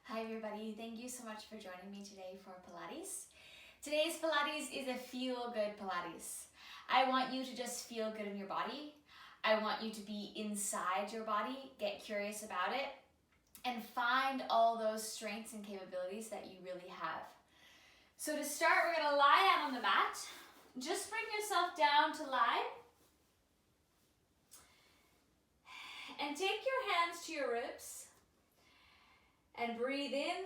Hi everybody, thank you so much for joining me today for Pilates. Today's Pilates is a feel-good Pilates. I want you to just feel good in your body. I want you to be inside your body, get curious about it, and find all those strengths and capabilities that you really have. So to start, we're gonna lie down on the mat. Just bring yourself down to lie. And take your hands to your ribs. And breathe in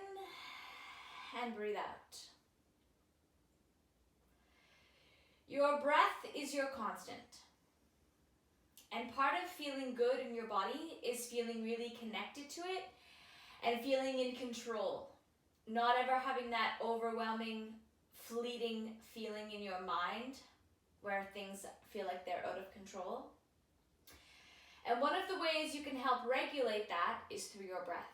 and breathe out. Your breath is your constant. And part of feeling good in your body is feeling really connected to it and feeling in control. Not ever having that overwhelming, fleeting feeling in your mind where things feel like they're out of control. And one of the ways you can help regulate that is through your breath.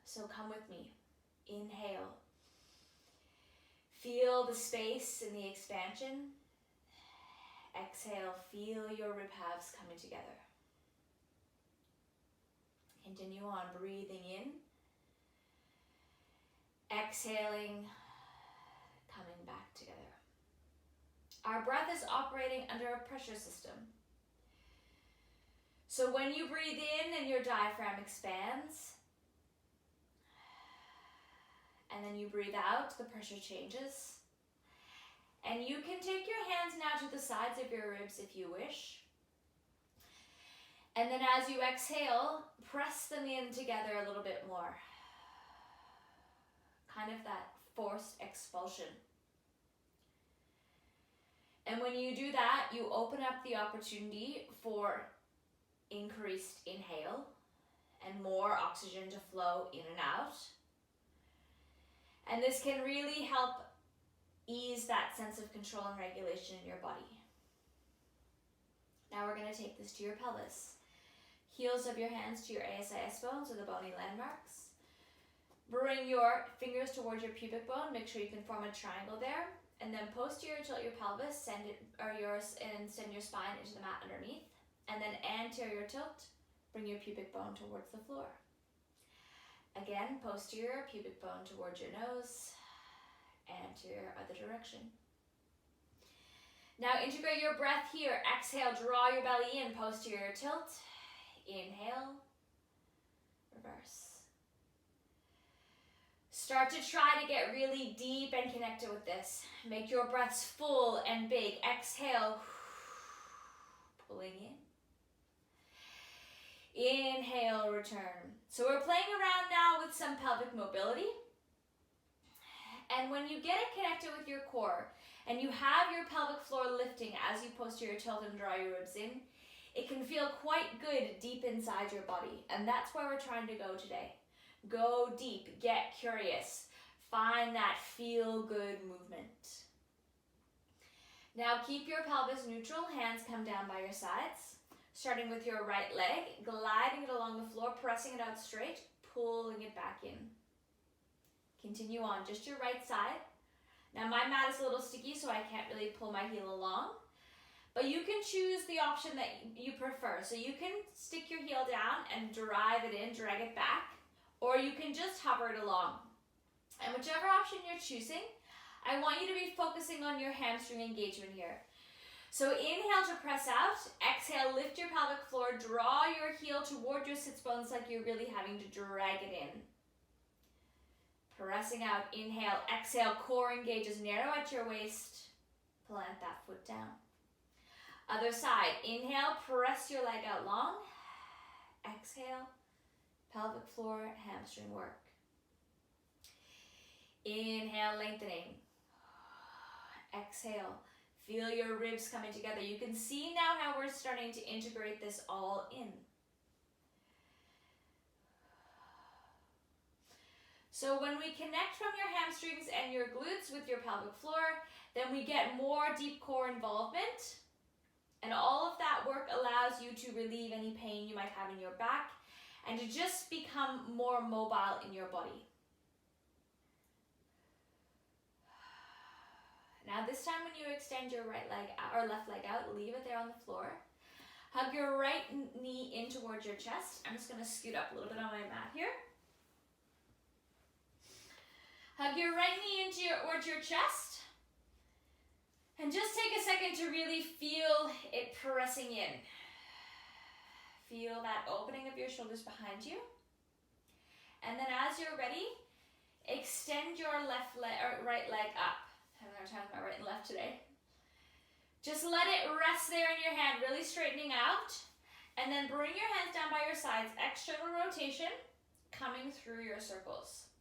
So come with me. Inhale. Feel the space and the expansion. Exhale. Feel your rib halves coming together. Continue on breathing in. Exhaling. Coming back together. Our breath is operating under a pressure system. So when you breathe in and your diaphragm expands, and then you breathe out, the pressure changes. And you can take your hands now to the sides of your ribs if you wish. And then as you exhale, press them in together a little bit more. Kind of that forced expulsion. And when you do that, you open up the opportunity for increased inhale and more oxygen to flow in and out. And this can really help ease that sense of control and regulation in your body. Now we're going to take this to your pelvis. Heels of your hands to your ASIS bones or the bony landmarks. Bring your fingers towards your pubic bone. Make sure you can form a triangle there. And then posterior tilt your pelvis, send your spine into the mat underneath. And then anterior tilt, bring your pubic bone towards the floor. Again, posterior, pubic bone towards your nose, anterior other direction. Now integrate your breath here. Exhale, draw your belly in, posterior tilt. Inhale, reverse. Start to try to get really deep and connected with this. Make your breaths full and big. Exhale, pulling in. Inhale, return. So we're playing around now with some pelvic mobility. And when you get it connected with your core and you have your pelvic floor lifting as you posterior tilt and draw your ribs in, it can feel quite good deep inside your body. And that's where we're trying to go today. Go deep, get curious, find that feel-good movement. Now keep your pelvis neutral, hands come down by your sides. Starting with your right leg, gliding it along the floor, pressing it out straight, pulling it back in. Continue on, just your right side. Now my mat is a little sticky, so I can't really pull my heel along. But you can choose the option that you prefer. So you can stick your heel down and drive it in, drag it back, or you can just hover it along. And whichever option you're choosing, I want you to be focusing on your hamstring engagement here. So inhale to press out, exhale, lift your pelvic floor, draw your heel toward your sits bones like you're really having to drag it in. Pressing out, inhale, exhale, core engages, narrow at your waist, plant that foot down. Other side, inhale, press your leg out long, exhale, pelvic floor, hamstring work. Inhale, lengthening, exhale. Feel your ribs coming together. You can see now how we're starting to integrate this all in. So when we connect from your hamstrings and your glutes with your pelvic floor, then we get more deep core involvement. And all of that work allows you to relieve any pain you might have in your back and to just become more mobile in your body. Now this time when you extend your right leg or left leg out, leave it there on the floor. Hug your right knee in towards your chest. I'm just going to scoot up a little bit on my mat here. Hug your right knee towards your chest. And just take a second to really feel it pressing in. Feel that opening of your shoulders behind you. And then as you're ready, extend your left leg or right leg up. I'm having a hard time with my right and left today. Just let it rest there in your hand, really straightening out. And then bring your hands down by your sides, external rotation, coming through your circles.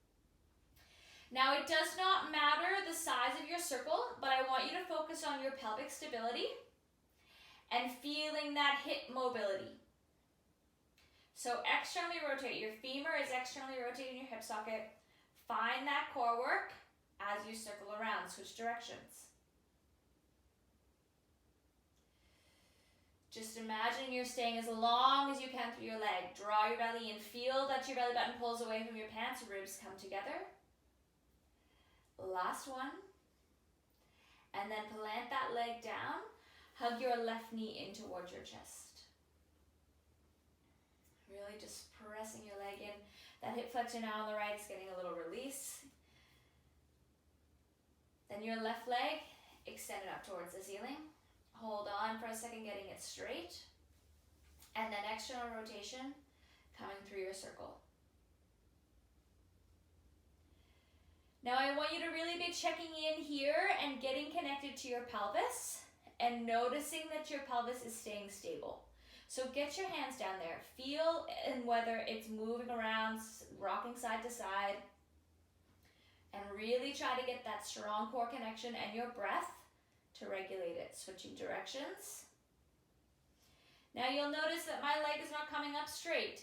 Now it does not matter the size of your circle, but I want you to focus on your pelvic stability and feeling that hip mobility. So externally rotate, your femur is externally rotating your hip socket. Find that core work as you circle around, switch directions. Just imagine you're staying as long as you can through your leg. Draw your belly in. Feel that your belly button pulls away from your pants. Ribs come together. Last one. And then plant that leg down. Hug your left knee in towards your chest. Really just pressing your leg in. That hip flexion now on the right is getting a little release. Then your left leg, extend it up towards the ceiling. Hold on for a second, getting it straight. And then external rotation, coming through your circle. Now I want you to really be checking in here and getting connected to your pelvis and noticing that your pelvis is staying stable. So get your hands down there. Feel in whether it's moving around, rocking side to side. And really try to get that strong core connection and your breath to regulate it. Switching directions. Now you'll notice that my leg is not coming up straight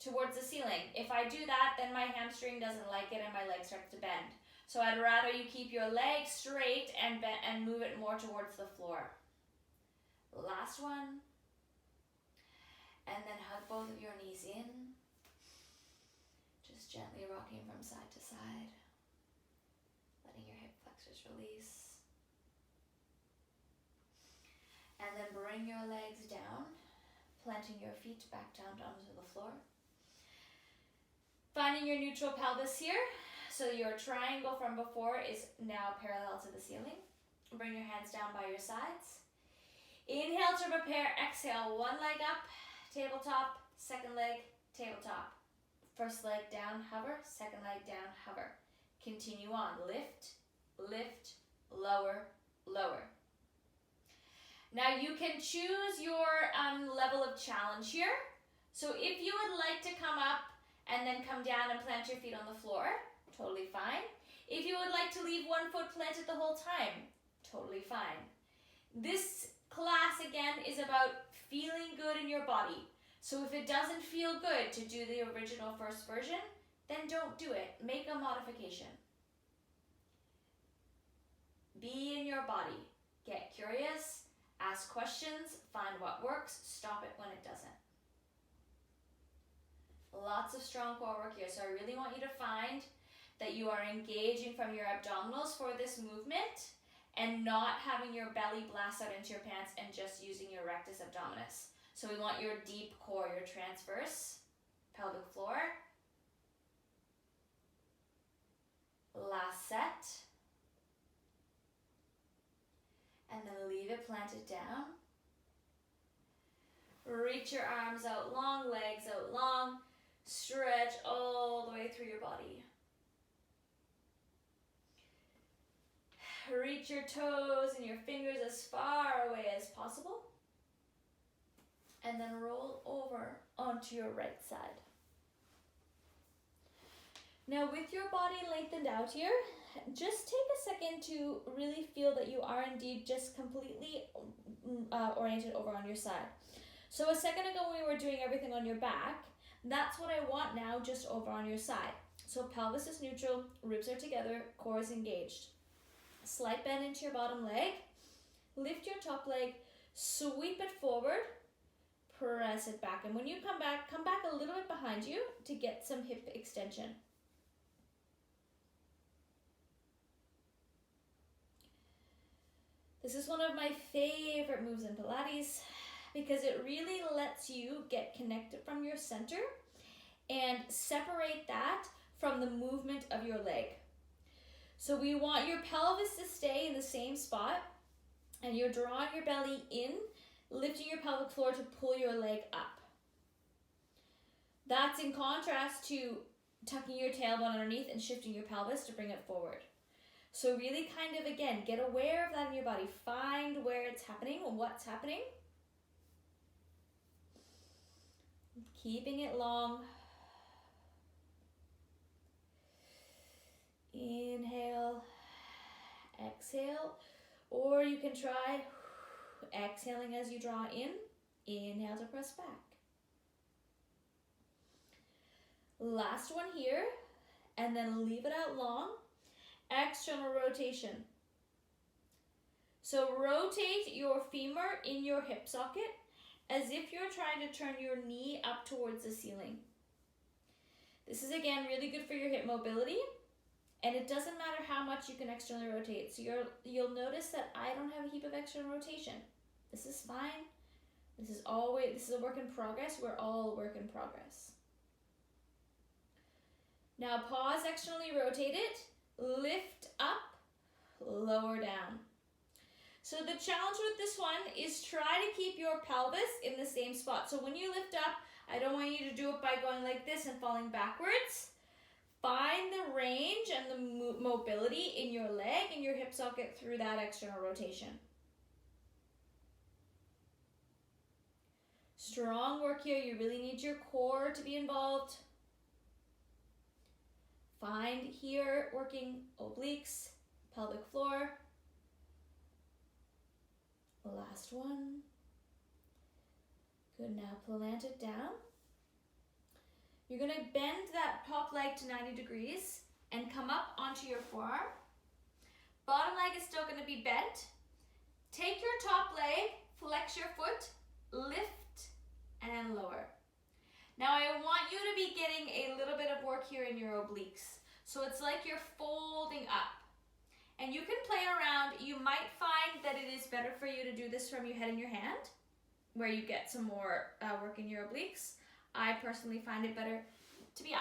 towards the ceiling. If I do that, then my hamstring doesn't like it and my leg starts to bend. So I'd rather you keep your leg straight and move it more towards the floor. Last one. And then hug both of your knees in. Just gently rocking from side to side. Letting your hip flexors release. And then bring your legs down, planting your feet back down onto the floor. Finding your neutral pelvis here. So your triangle from before is now parallel to the ceiling. Bring your hands down by your sides. Inhale to prepare, exhale, one leg up, tabletop, second leg, tabletop. First leg down, hover, second leg down, hover. Continue on, lift, lift, lower, lower. Now you can choose your level of challenge here. So if you would like to come up and then come down and plant your feet on the floor, totally fine. If you would like to leave one foot planted the whole time, totally fine. This class again is about feeling good in your body. So if it doesn't feel good to do the original first version, then don't do it. Make a modification. Be in your body. Get curious. Ask questions, find what works, stop it when it doesn't. Lots of strong core work here, so I really want you to find that you are engaging from your abdominals for this movement and not having your belly blast out into your pants and just using your rectus abdominis. So we want your deep core, your transverse pelvic floor. Last set. And then leave it planted down. Reach your arms out long, legs out long. Stretch all the way through your body. Reach your toes and your fingers as far away as possible. And then roll over onto your right side. Now with your body lengthened out here, just take a second to really feel that you are indeed just completely oriented over on your side. So a second ago when we were doing everything on your back, that's what I want now, just over on your side. So pelvis is neutral, ribs are together, core is engaged. Slight bend into your bottom leg, lift your top leg, sweep it forward, press it back. And when you come back a little bit behind you to get some hip extension. This is one of my favorite moves in Pilates because it really lets you get connected from your center and separate that from the movement of your leg. So we want your pelvis to stay in the same spot, and you're drawing your belly in, lifting your pelvic floor to pull your leg up. That's in contrast to tucking your tailbone underneath and shifting your pelvis to bring it forward. So really kind of, again, get aware of that in your body. Find where it's happening and what's happening. Keeping it long. Inhale, exhale, or you can try exhaling as you draw in, inhale to press back. Last one here, and then leave it out long. External rotation. So rotate your femur in your hip socket as if you're trying to turn your knee up towards the ceiling. This is again really good for your hip mobility, and it doesn't matter how much you can externally rotate. So you'll notice that I don't have a heap of external rotation. This is fine. This is a work in progress. We're all a work in progress. Now pause, externally rotate it, lift up, lower down. So the challenge with this one is try to keep your pelvis in the same spot. So when you lift up, I don't want you to do it by going like this and falling backwards. Find the range and the mobility in your leg and your hip socket through that external rotation. Strong work here. You really need your core to be involved. Find here working obliques, pelvic floor. Last one. Good, now plant it down. You're going to bend that top leg to 90 degrees and come up onto your forearm. Bottom leg is still going to be bent. Take your top leg, flex your foot, lift, and then lower. Now I want you to be getting a little bit of work here in your obliques. So it's like you're folding up. And you can play around. You might find that it is better for you to do this from your head in your hand, where you get some more work in your obliques. I personally find it better to be up.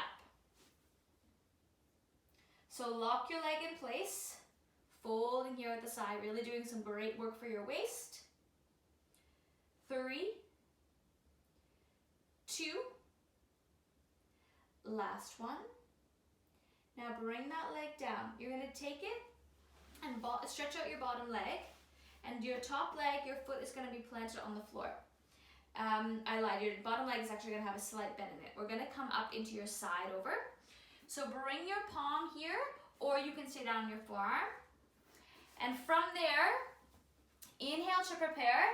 So lock your leg in place, folding here at the side, really doing some great work for your waist. 3, 2, last one. Now bring that leg down. You're going to take it and stretch out your bottom leg, and your top leg, your foot is going to be planted on the floor. I lied, your bottom leg is actually going to have a slight bend in it. We're going to come up into your side over. So bring your palm here, or you can stay down on your forearm. And from there, inhale to prepare.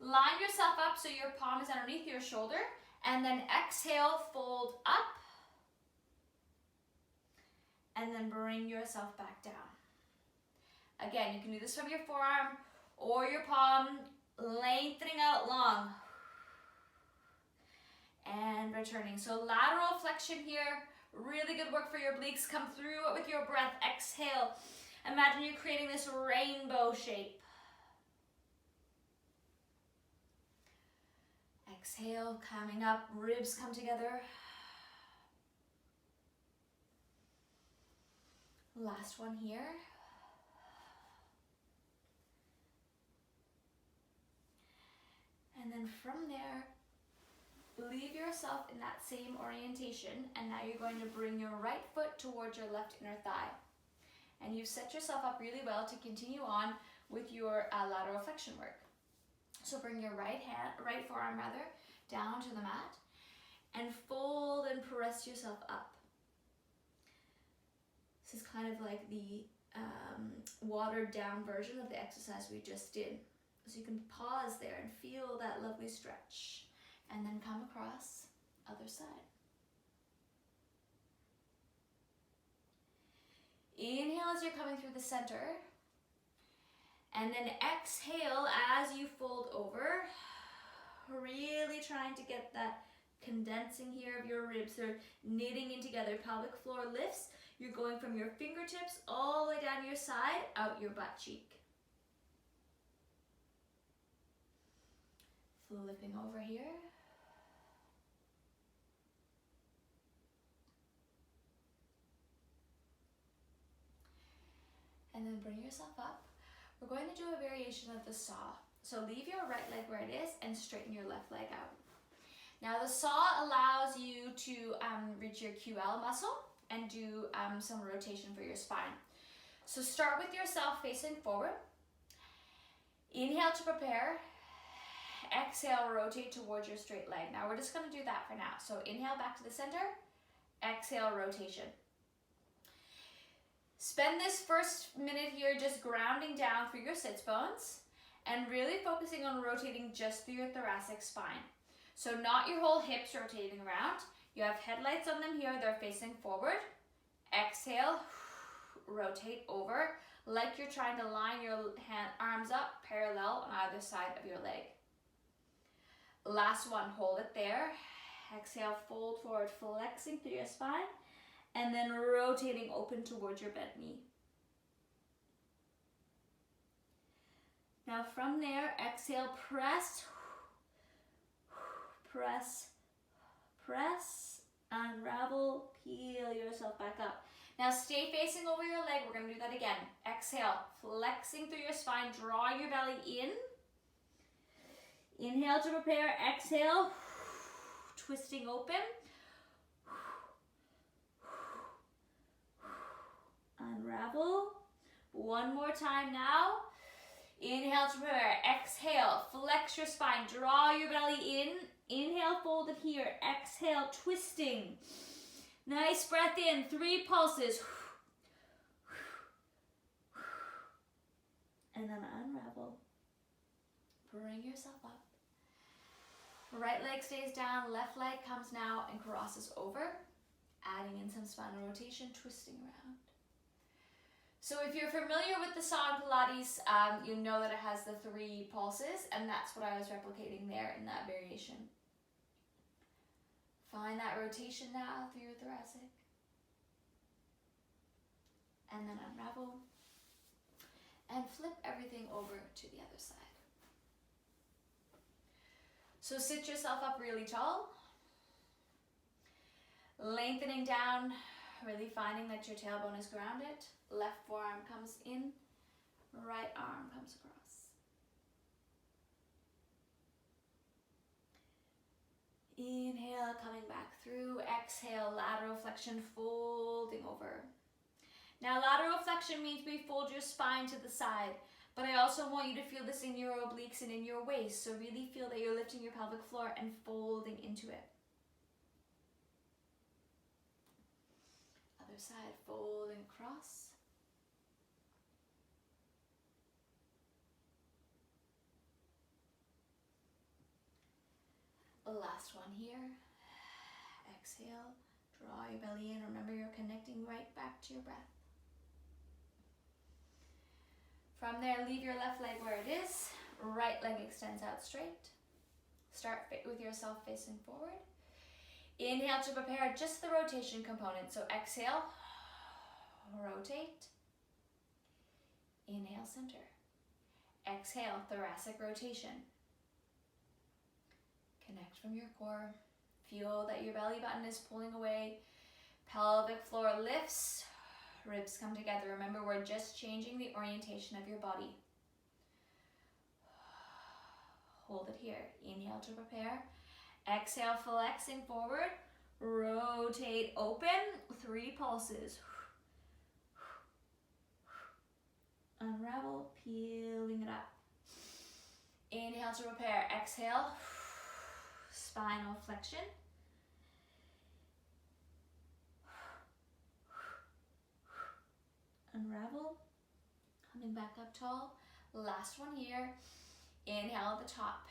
Line yourself up so your palm is underneath your shoulder, and then exhale, fold up, and then bring yourself back down. Again, you can do this from your forearm or your palm, lengthening out long. And returning. So lateral flexion here, really good work for your obliques. Come through it with your breath. Exhale. Imagine you're creating this rainbow shape. Exhale, coming up, ribs come together. Last one here. And then from there, leave yourself in that same orientation, and now you're going to bring your right foot towards your left inner thigh. And you've set yourself up really well to continue on with your lateral flexion work. So bring your right forearm down to the mat, and fold and press yourself up. This is kind of like the watered down version of the exercise we just did. So you can pause there and feel that lovely stretch, and then come across other side. Inhale as you're coming through the center, and then exhale as you fold over, really trying to get that condensing here of your ribs. They're knitting in together. Pelvic floor lifts. You're going from your fingertips all the way down your side, out your butt cheek. Flipping over here. and then bring yourself up. We're going to do a variation of the saw. So leave your right leg where it is and straighten your left leg out. Now the saw allows you to reach your QL muscle and do some rotation for your spine. So start with yourself facing forward. Inhale to prepare. Exhale, rotate towards your straight leg. Now we're just going to do that for now. So inhale back to the center. Exhale, rotation. Spend this first minute here just grounding down through your sits bones and really focusing on rotating just through your thoracic spine. So not your whole hips rotating around. You have headlights on them here. They're facing forward. Exhale, rotate over like you're trying to line your arms up parallel on either side of your leg. Last one, hold it there. Exhale, fold forward, flexing through your spine, and then rotating open towards your bent knee. Now from there, exhale, press, press, press, unravel, peel yourself back up. Now stay facing over your leg. We're going to do that again. Exhale, flexing through your spine, draw your belly in. Inhale to prepare, exhale, twisting open. Unravel. One more time now. Inhale to prepare, exhale, flex your spine, draw your belly in. Inhale, fold it here. Exhale, twisting. Nice breath in, 3 pulses. And then unravel. Bring yourself up. Right leg stays down, left leg comes now and crosses over, adding in some spinal rotation, twisting around. So if you're familiar with the saw in Pilates, you know that it has the 3 pulses, and that's what I was replicating there in that variation. Find that rotation now through your thoracic. And then unravel. And flip everything over to the other side. So sit yourself up really tall. Lengthening down, really finding that your tailbone is grounded. Left forearm comes in, right arm comes across. Inhale, coming back through. Exhale, lateral flexion, folding over. Now, lateral flexion means we fold your spine to the side, but I also want you to feel this in your obliques and in your waist. So really feel that you're lifting your pelvic floor and folding into it. Other side, folding across. Last one here. Exhale, draw your belly in. Remember, you're connecting right back to your breath. From there, leave your left leg where it is. Right leg extends out straight. Start with yourself facing forward. Inhale to prepare just the rotation component. So exhale, rotate. Inhale, center. Exhale, thoracic rotation. Connect from your core. Feel that your belly button is pulling away. Pelvic floor lifts. Ribs come together. Remember, we're just changing the orientation of your body. Hold it here. Inhale to prepare. Exhale, flexing forward. Rotate open. 3 pulses. Unravel, peeling it up. Inhale to prepare. Exhale. Spinal flexion. Unravel. Coming back up tall. Last one here. Inhale at the top.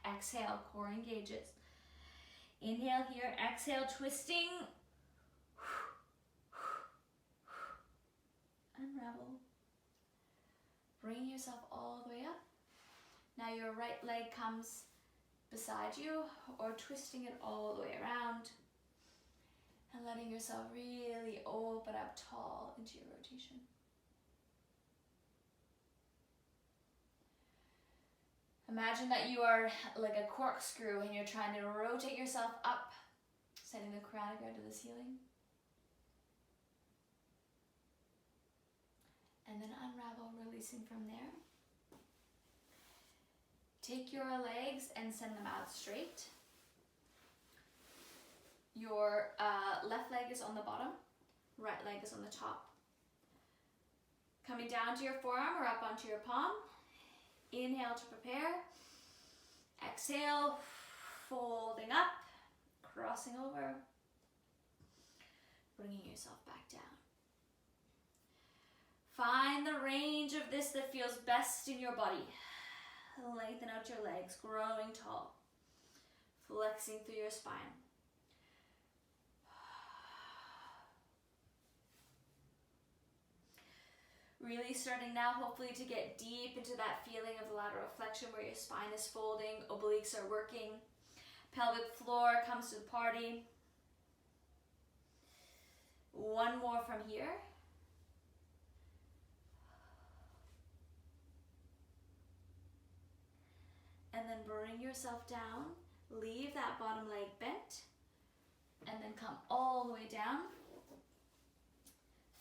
Exhale, core engages. Inhale here. Exhale, twisting. Unravel. Bring yourself all the way up. Now your right leg comes beside you, or twisting it all the way around and letting yourself really open up tall into your rotation. Imagine that you are like a corkscrew and you're trying to rotate yourself up, sending the crown of your head to the ceiling. And then releasing from there. Take your legs and send them out straight. Your left leg is on the bottom, right leg is on the top. Coming down to your forearm or up onto your palm. Inhale to prepare. Exhale, folding up, crossing over, bringing yourself back down. Find the range of this that feels best in your body. Lengthen out your legs, growing tall, flexing through your spine. Really starting now, hopefully, to get deep into that feeling of lateral flexion where your spine is folding, obliques are working, pelvic floor comes to the party. One more from here. And then bring yourself down, leave that bottom leg bent, and then come all the way down.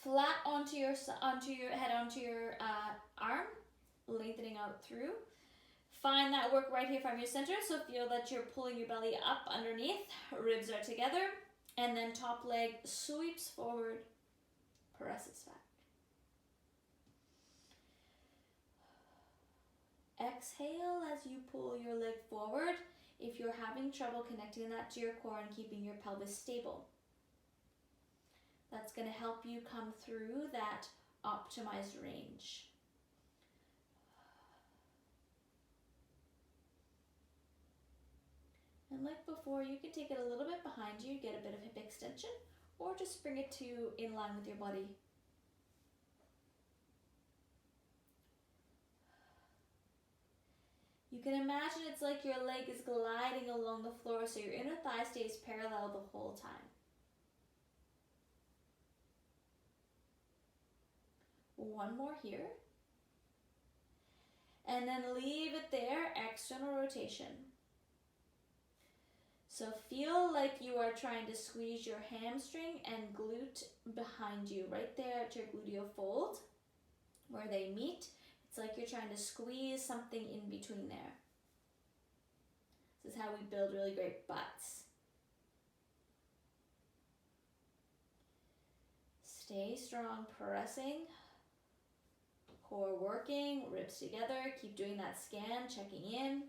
Flat onto your head, onto your arm, lengthening out through. Find that work right here from your center, so feel that you're pulling your belly up underneath, ribs are together, and then top leg sweeps forward, presses back. Exhale as you pull your leg forward if you're having trouble connecting that to your core and keeping your pelvis stable. That's going to help you come through that optimized range. And like before, you can take it a little bit behind you, get a bit of hip extension, or just bring it to in line with your body. You can imagine it's like your leg is gliding along the floor, so your inner thigh stays parallel the whole time. One more here. And then leave it there, external rotation. So feel like you are trying to squeeze your hamstring and glute behind you, right there at your gluteal fold, where they meet. It's like you're trying to squeeze something in between there. This is how we build really great butts. Stay strong, pressing. Core working, ribs together. Keep doing that scan, checking in.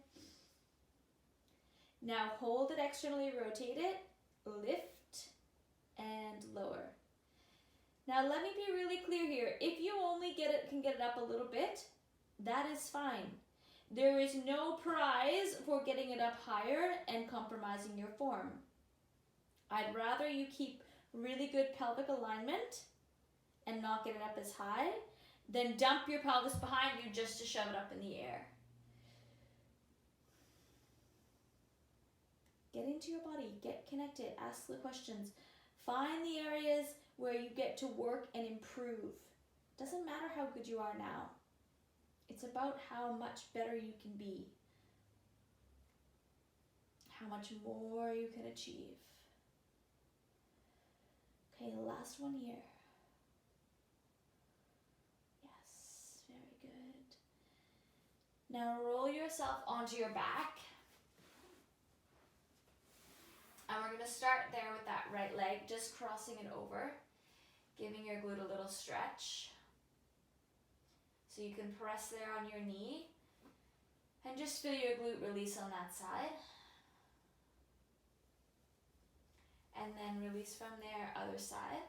Now hold it externally, rotate it, lift, and lower. Now let me be really clear here. If you only can get it up a little bit, that is fine. There is no prize for getting it up higher and compromising your form. I'd rather you keep really good pelvic alignment and not get it up as high than dump your pelvis behind you just to shove it up in the air. Get into your body, get connected, ask the questions. Find the areas where you get to work and improve. Doesn't matter how good you are now. It's about how much better you can be. How much more you can achieve. Okay, last one here. Yes, very good. Now roll yourself onto your back. And we're going to start there with that right leg, just crossing it over, giving your glute a little stretch. So you can press there on your knee and just feel your glute release on that side. And then release from there, other side.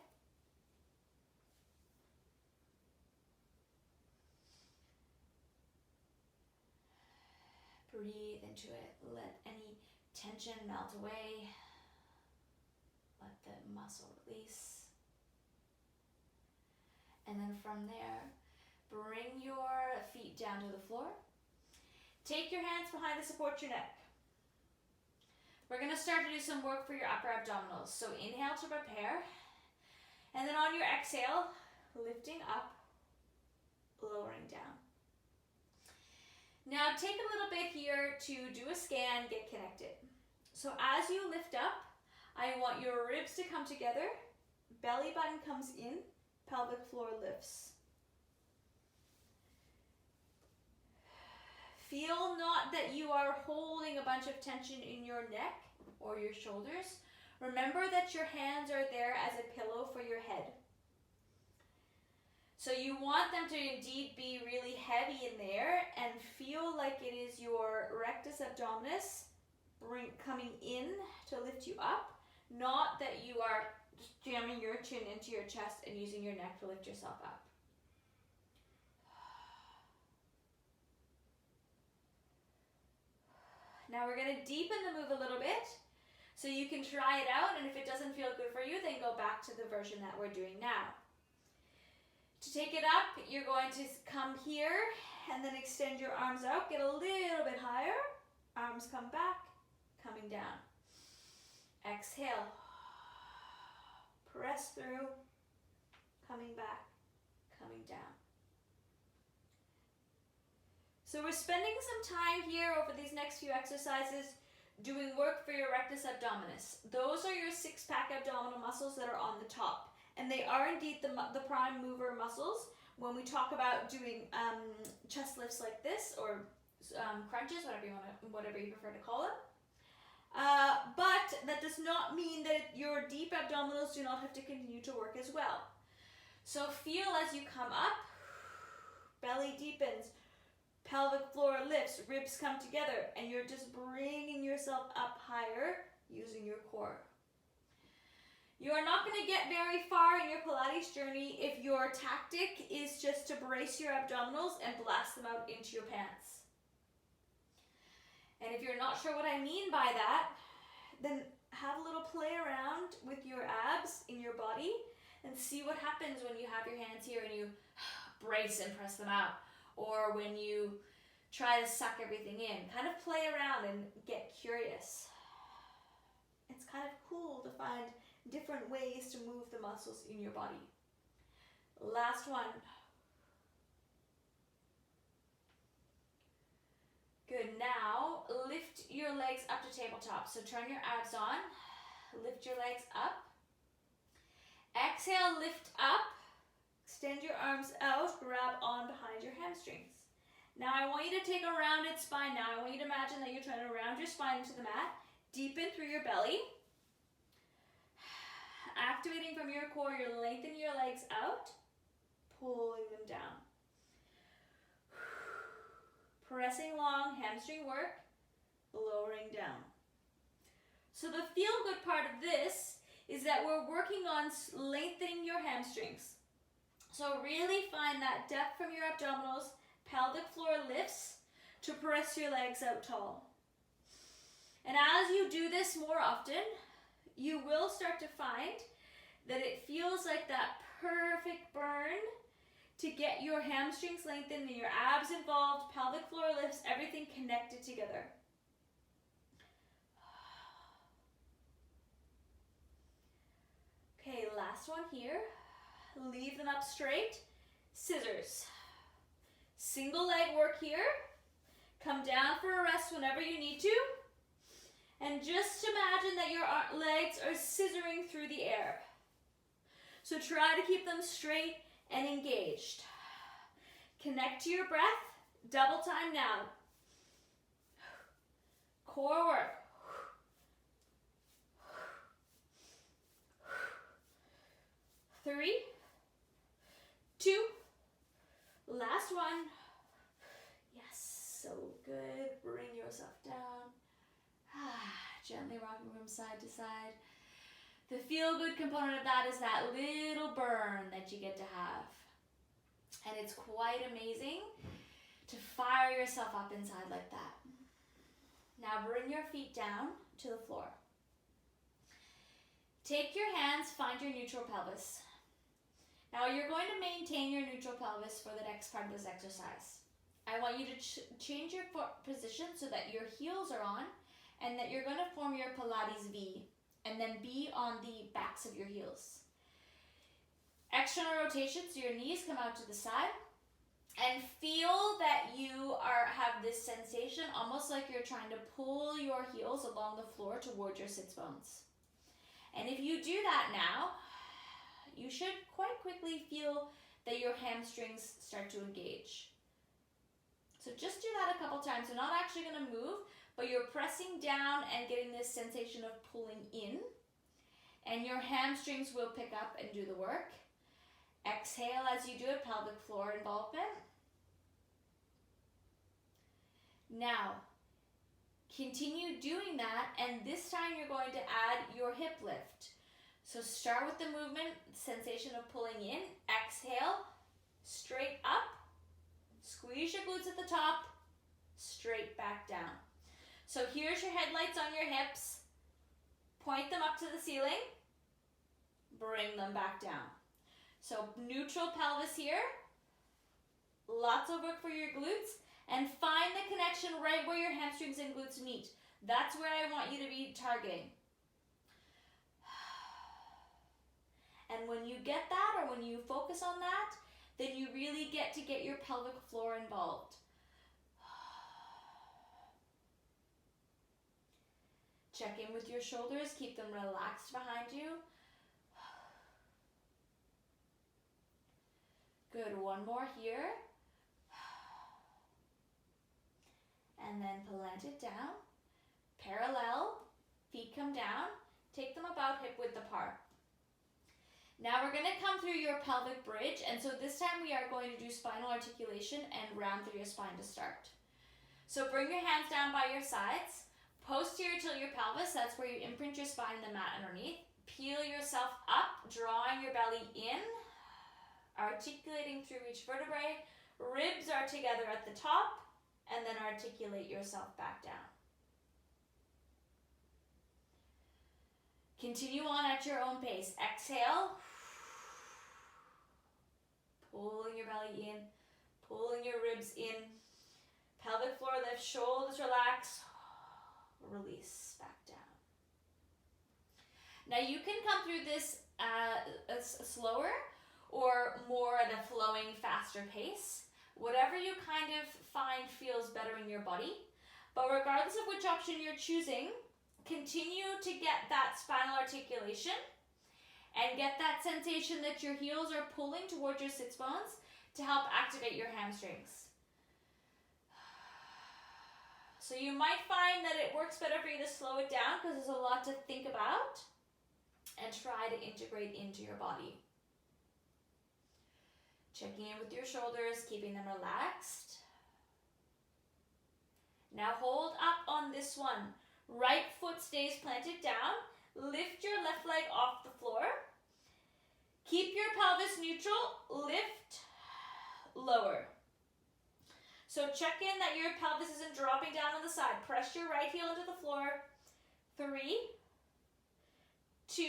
Breathe into it. Let any tension melt away. Let the muscle release. And then from there, bring your feet down to the floor. Take your hands behind to support your neck. We're going to start to do some work for your upper abdominals. So inhale to prepare. And then on your exhale, lifting up, lowering down. Now take a little bit here to do a scan, get connected. So as you lift up, I want your ribs to come together, belly button comes in, pelvic floor lifts. Feel not that you are holding a bunch of tension in your neck or your shoulders. Remember that your hands are there as a pillow for your head. So you want them to indeed be really heavy in there and feel like it is your rectus abdominis coming in to lift you up, not that you are just jamming your chin into your chest and using your neck to lift yourself up. Now we're going to deepen the move a little bit so you can try it out, and if it doesn't feel good for you, then go back to the version that we're doing now. To take it up, you're going to come here and then extend your arms out, get a little bit higher, arms come back, coming down. Exhale, press through, coming back, coming down. So we're spending some time here over these next few exercises doing work for your rectus abdominis. Those are your six-pack abdominal muscles that are on the top. And they are indeed the prime mover muscles when we talk about doing chest lifts like this, or crunches, whatever you prefer to call them. But that does not mean that your deep abdominals do not have to continue to work as well. So feel as you come up, belly deepens, pelvic floor lifts, ribs come together, and you're just bringing yourself up higher using your core. You are not going to get very far in your Pilates journey if your tactic is just to brace your abdominals and blast them out into your pants. And if you're not sure what I mean by that, then have a little play around with your abs in your body and see what happens when you have your hands here and you brace and press them out, or when you try to suck everything in. Kind of play around and get curious. It's kind of cool to find different ways to move the muscles in your body. Last one. Good. Now lift your legs up to tabletop. So turn your abs on, lift your legs up. Exhale, lift up, extend your arms out, grab on behind your hamstrings. Now I want you to take a rounded spine now. I want you to imagine that you're trying to round your spine into the mat, deepen through your belly. Activating from your core, you're lengthening your legs out, pulling them down. Pressing long, hamstring work, lowering down. So the feel-good part of this is that we're working on lengthening your hamstrings. So really find that depth from your abdominals, pelvic floor lifts to press your legs out tall. And as you do this more often, you will start to find that it feels like that perfect burn to get your hamstrings lengthened and your abs involved, pelvic floor lifts, everything connected together. Okay, last one here. Leave them up straight. Scissors. Single leg work here. Come down for a rest whenever you need to. And just imagine that your legs are scissoring through the air. So try to keep them straight and engaged. Connect to your breath. Double time now. Core work. 3, 2, last one. Yes, so good. Bring yourself down. Gently rocking from side to side. The feel-good component of that is that little burn that you get to have. And it's quite amazing to fire yourself up inside like that. Now bring your feet down to the floor. Take your hands, find your neutral pelvis. Now you're going to maintain your neutral pelvis for the next part of this exercise. I want you to change your position so that your heels are on and that you're going to form your Pilates V and then be on the backs of your heels. External rotation, so your knees come out to the side, and feel that you have this sensation almost like you're trying to pull your heels along the floor toward your sits bones. And if you do that now, you should quite quickly feel that your hamstrings start to engage. So So just do that a couple times. You're not actually going to move, but you're pressing down and getting this sensation of pulling in. And your hamstrings will pick up and do the work. Exhale as you do it, pelvic floor involvement. Now, continue doing that, and this time you're going to add your hip lift. So start with the movement, sensation of pulling in. Exhale, straight up. Squeeze your glutes at the top, straight back down. So here's your headlights on your hips. Point them up to the ceiling. Bring them back down. So neutral pelvis here. Lots of work for your glutes. And find the connection right where your hamstrings and glutes meet. That's where I want you to be targeting. And when you get that, or when you focus on that, then you really get to get your pelvic floor involved. Check in with your shoulders, keep them relaxed behind you. Good, one more here. And then plant it down. Parallel, feet come down. Take them about hip width apart. Now we're going to come through your pelvic bridge, and so this time we are going to do spinal articulation and round through your spine to start. So bring your hands down by your sides. Posterior tilt your pelvis, that's where you imprint your spine in the mat underneath. Peel yourself up, drawing your belly in, articulating through each vertebrae. Ribs are together at the top, and then articulate yourself back down. Continue on at your own pace. Exhale. Pulling your belly in, pulling your ribs in. Pelvic floor lift, shoulders relax. Release back down. Now you can come through this slower or more at a flowing, faster pace. Whatever you kind of find feels better in your body. But regardless of which option you're choosing, continue to get that spinal articulation and get that sensation that your heels are pulling towards your sits bones to help activate your hamstrings. So you might find that it works better for you to slow it down because there's a lot to think about and try to integrate into your body. Checking in with your shoulders, keeping them relaxed. Now hold up on this one. Right foot stays planted down. Lift your left leg off the floor. Keep your pelvis neutral. Lift, lower. So check in that your pelvis isn't dropping down on the side. Press your right heel into the floor. 3, 2,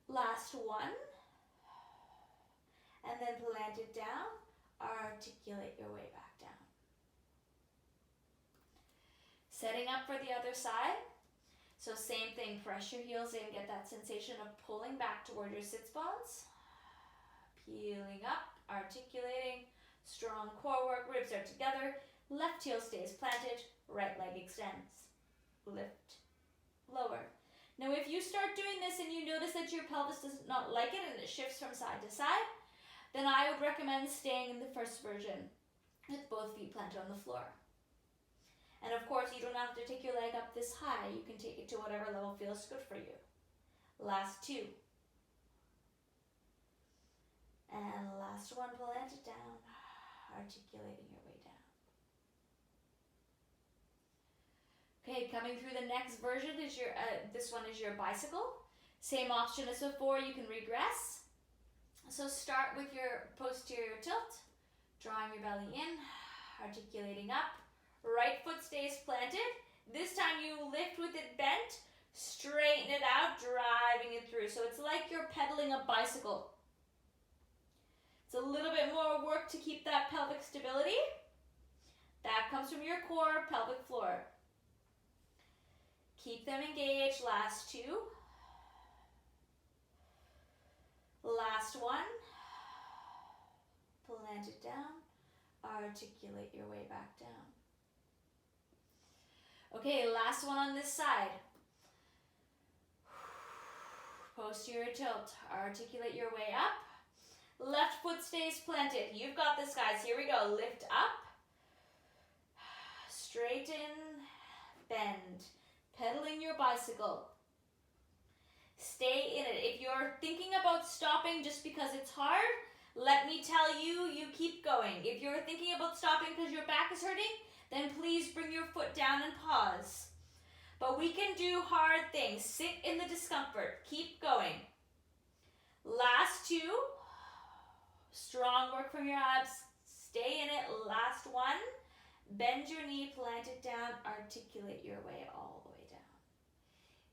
last one. And then plant it down. Articulate your way back down. Setting up for the other side. So same thing, press your heels in, get that sensation of pulling back toward your sits bones. Peeling up, articulating, strong core work, ribs are together, left heel stays planted, right leg extends. Lift, lower. Now if you start doing this and you notice that your pelvis does not like it and it shifts from side to side, then I would recommend staying in the first version with both feet planted on the floor. And of course, you don't have to take your leg up this high. You can take it to whatever level feels good for you. Last 2. And last one, plant it down, articulating your way down. Okay, coming through the next version is your, this one is your bicycle. Same option as before, you can regress. So start with your posterior tilt, drawing your belly in, articulating up. Right foot stays planted. This time you lift with it bent, straighten it out, driving it through. So it's like you're pedaling a bicycle. It's a little bit more work to keep that pelvic stability. That comes from your core, pelvic floor. Keep them engaged. Last 2. Last one. Plant it down. Articulate your way back down. Okay, last one on this side. Posterior tilt. Articulate your way up. Left foot stays planted. You've got this, guys. Here we go. Lift up. Straighten, bend, pedaling your bicycle. Stay in it. If you're thinking about stopping just because it's hard, let me tell you, you keep going. If you're thinking about stopping because your back is hurting, then please bring your foot down and pause. But we can do hard things. Sit in the discomfort. Keep going. Last two. Strong work from your abs. Stay in it. Last one. Bend your knee, plant it down, articulate your way all the way down.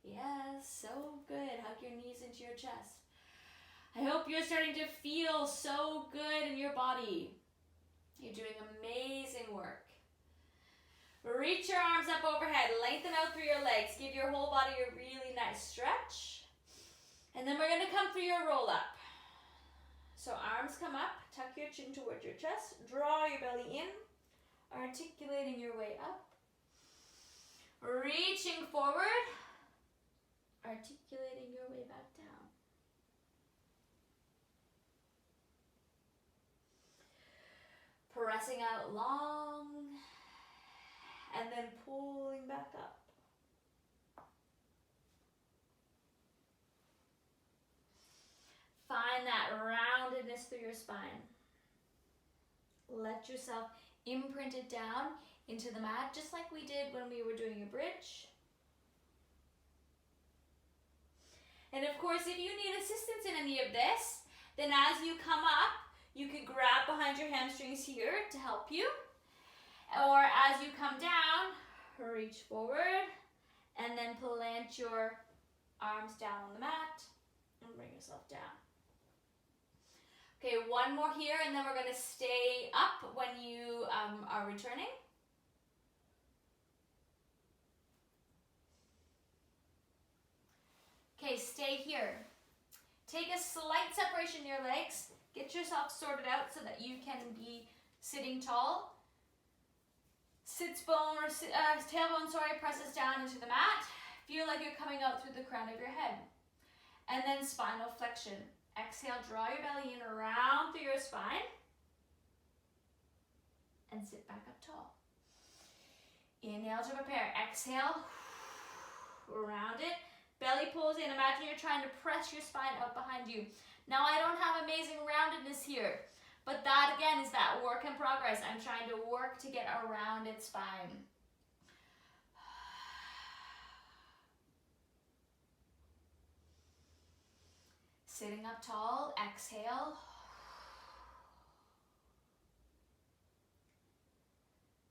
Yes, so good. Hug your knees into your chest. I hope you're starting to feel so good in your body. You're doing amazing work. Reach your arms up overhead. Lengthen out through your legs. Give your whole body a really nice stretch. And then we're going to come through your roll up. So arms come up. Tuck your chin towards your chest. Draw your belly in. Articulating your way up. Reaching forward. Articulating your way back down. Pressing out long. And then pulling back up. Find that roundedness through your spine. Let yourself imprint it down into the mat, just like we did when we were doing a bridge. And of course, if you need assistance in any of this, then as you come up, you can grab behind your hamstrings here to help you. Or as you come down, reach forward and then plant your arms down on the mat and bring yourself down. Okay, one more here, and then we're going to stay up when you are returning. Okay, stay here. Take a slight separation in your legs. Get yourself sorted out so that you can be sitting tall. Sits bone or tailbone, presses down into the mat. Feel like you're coming out through the crown of your head. And then spinal flexion. Exhale, draw your belly in around through your spine. And sit back up tall. Inhale to prepare. Exhale. Round it. Belly pulls in. Imagine you're trying to press your spine up behind you. Now I don't have amazing roundedness here. But that again is that work in progress. I'm trying to work to get a rounded spine. Sitting up tall, exhale.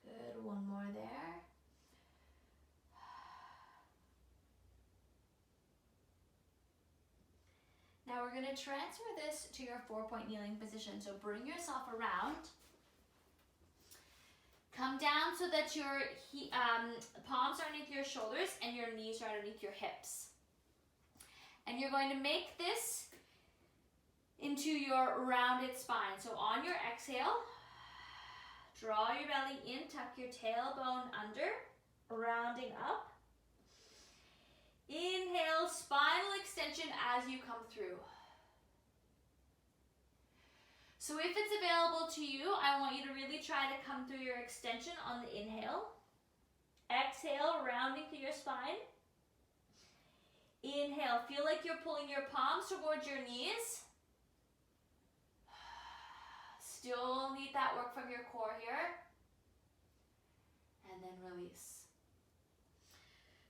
Good, one more there. Now we're going to transfer this to your 4-point kneeling position. So bring yourself around. Come down so that your palms are underneath your shoulders and your knees are underneath your hips. And you're going to make this into your rounded spine. So on your exhale, draw your belly in, tuck your tailbone under, rounding up. Inhale, spinal extension as you come through. So if it's available to you, I want you to really try to come through your extension on the inhale. Exhale, rounding through your spine. Inhale, feel like you're pulling your palms towards your knees. Still need that work from your core here. And then release.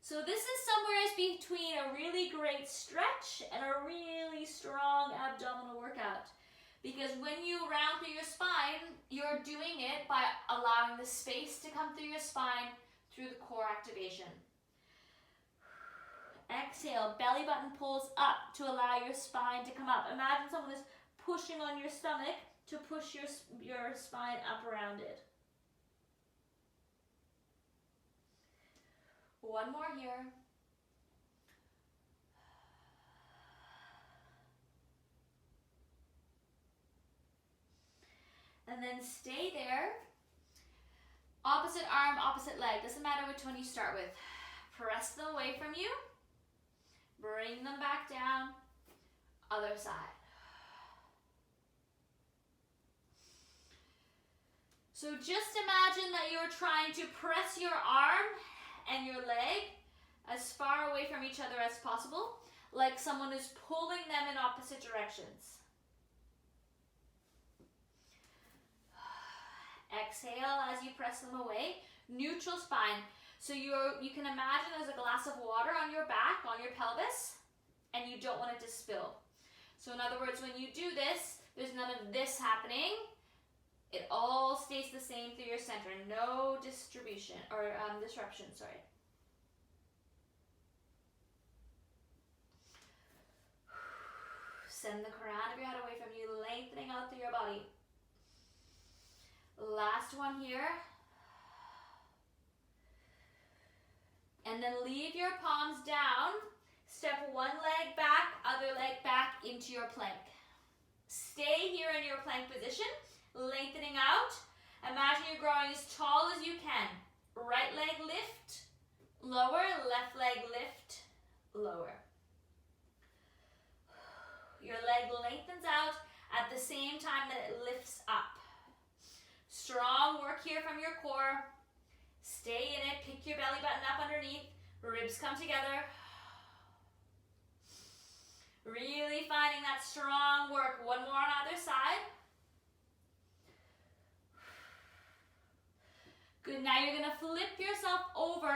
So this is somewhere between a really great stretch and a really strong abdominal workout. Because when you round through your spine, you're doing it by allowing the space to come through your spine through the core activation. Exhale, belly button pulls up to allow your spine to come up. Imagine someone is pushing on your stomach to push your spine up around it. One more here. And then stay there. Opposite arm, opposite leg. Doesn't matter which one you start with. Press them away from you. Bring them back down. Other side. So just imagine that you're trying to press your arm and your leg as far away from each other as possible, like someone is pulling them in opposite directions. Exhale as you press them away. Neutral spine. So you can imagine there's a glass of water on your back, on your pelvis, and you don't want it to spill. So in other words, when you do this, there's none of this happening. It all stays the same through your center. No disruption, sorry. Send the crown of your head away from you, lengthening out through your body. Last one here. And then leave your palms down. Step one leg back, other leg back into your plank. Stay here in your plank position, lengthening out. Imagine you're growing as tall as you can. Right leg lift, lower, left leg lift, lower. Your leg lengthens out at the same time that it lifts up. Strong work here from your core. Stay in it. Pick your belly button up underneath. Ribs come together. Really finding that strong work. One more on either side. Good. Now you're going to flip yourself over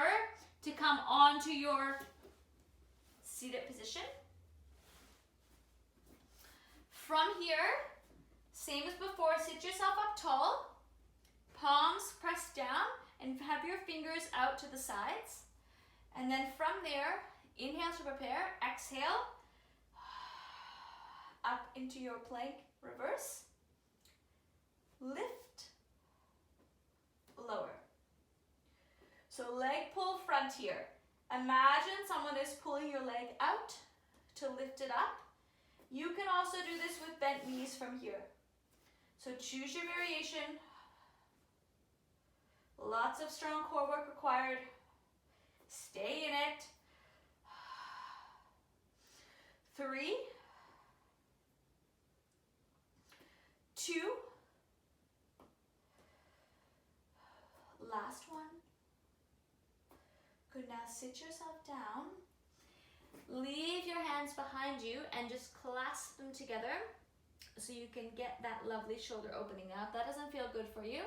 to come onto your seated position. From here, same as before, sit yourself up tall. Palms pressed down and have your fingers out to the sides. And then from there, inhale to prepare, exhale, up into your plank, reverse, lift, lower. So leg pull front here. Imagine someone is pulling your leg out to lift it up. You can also do this with bent knees from here. So choose your variation. Lots of strong core work required. Stay in it. 3, 2, last one. Good, now sit yourself down. Leave your hands behind you and just clasp them together so you can get that lovely shoulder opening. Now, if that doesn't feel good for you,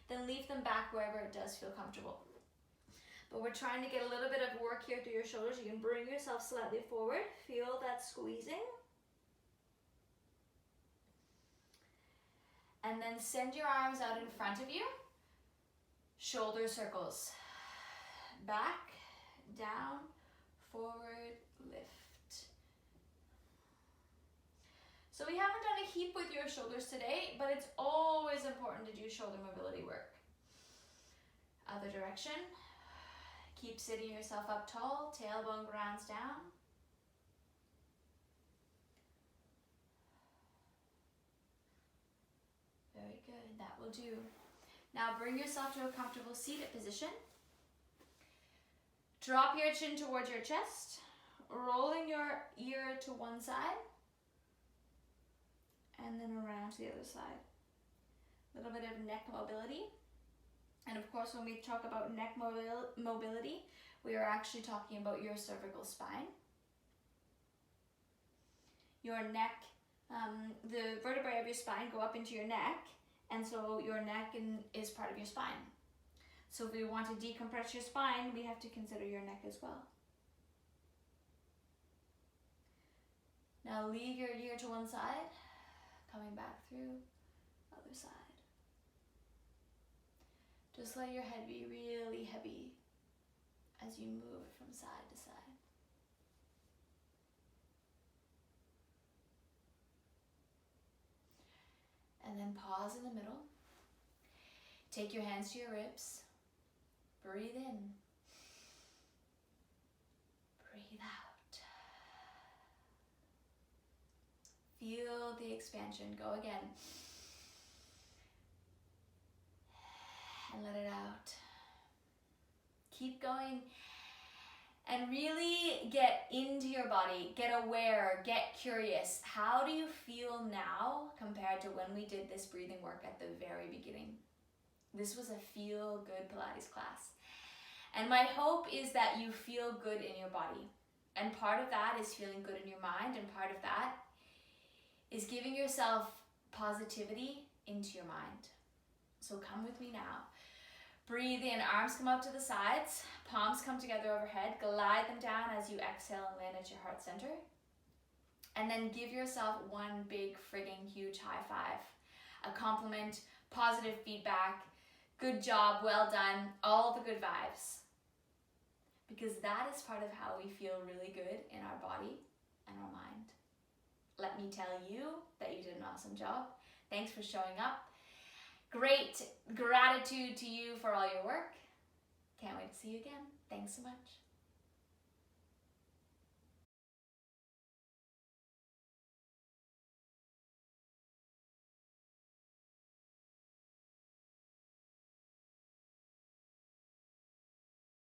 then leave them back wherever it does feel comfortable. But we're trying to get a little bit of work here through your shoulders. You can bring yourself slightly forward. Feel that squeezing. And then send your arms out in front of you. Shoulder circles. Back, down, forward, lift. So we haven't done a heap with your shoulders today, but it's always important to do shoulder mobility work. Other direction. Keep sitting yourself up tall, tailbone grounds down. Very good, that will do. Now bring yourself to a comfortable seated position. Drop your chin towards your chest, rolling your ear to one side, and then around to the other side. A little bit of neck mobility. And of course, when we talk about neck mobility, we are actually talking about your cervical spine. Your neck, the vertebrae of your spine go up into your neck, and so your neck is part of your spine. So if we want to decompress your spine, we have to consider your neck as well. Now leave your ear to one side, coming back through, other side. Just let your head be really heavy as you move it from side to side. And then pause in the middle. Take your hands to your ribs. Breathe in. Breathe out. Feel the expansion. Go again. And let it out. Keep going and really get into your body, get aware, get curious. How do you feel now compared to when we did this breathing work at the very beginning? This was a feel-good Pilates class. And my hope is that you feel good in your body. And part of that is feeling good in your mind, and part of that is giving yourself positivity into your mind. So come with me now. Breathe in, arms come out to the sides, palms come together overhead, glide them down as you exhale and land at your heart center. And then give yourself one big frigging huge high five. A compliment, positive feedback, good job, well done, all the good vibes. Because that is part of how we feel really good in our body and our mind. Let me tell you that you did an awesome job. Thanks for showing up. Great gratitude to you for all your work. Can't wait to see you again. Thanks so much.